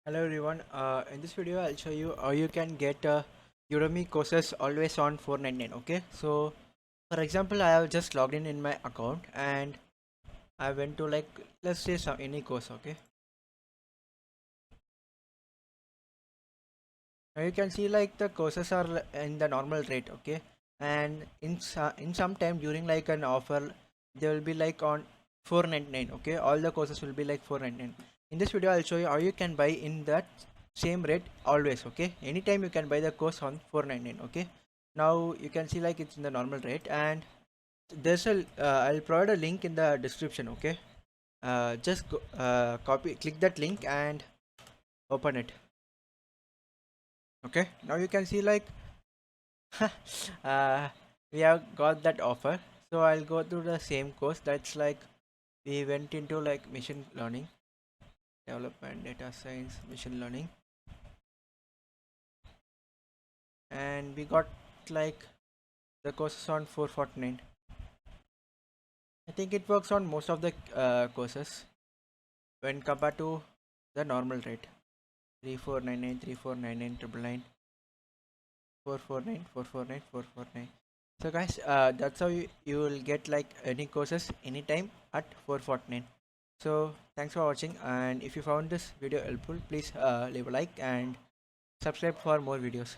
Hello everyone. In this video, I'll show you how you can get Udemy courses always on 499. Okay, so for example, I have just logged in my account and I went to like let's say any course. Okay, now you can see like the courses are in the normal rate. Okay, and in some time during like an offer, they will be like on 499. Okay, all the courses will be like 499. In this video, I'll show you how you can buy in that same rate always. Okay, anytime you can buy the course on 499. Okay, now you can see like it's in the normal rate, and there's a I'll provide a link in the description. Okay, just go, click that link and open it. Okay, now you can see like uh, we have got that offer, so I'll go through the same course. That's like we went into like machine learning development, data science, machine learning, and we got like the courses on 449. I think it works on most of the courses when compared to the normal rate. 3499, 3499, 999, 449, 449, 449. So guys, that's how you will get like any courses anytime at 449. So thanks for watching, and if you found this video helpful, please leave a like and subscribe for more videos.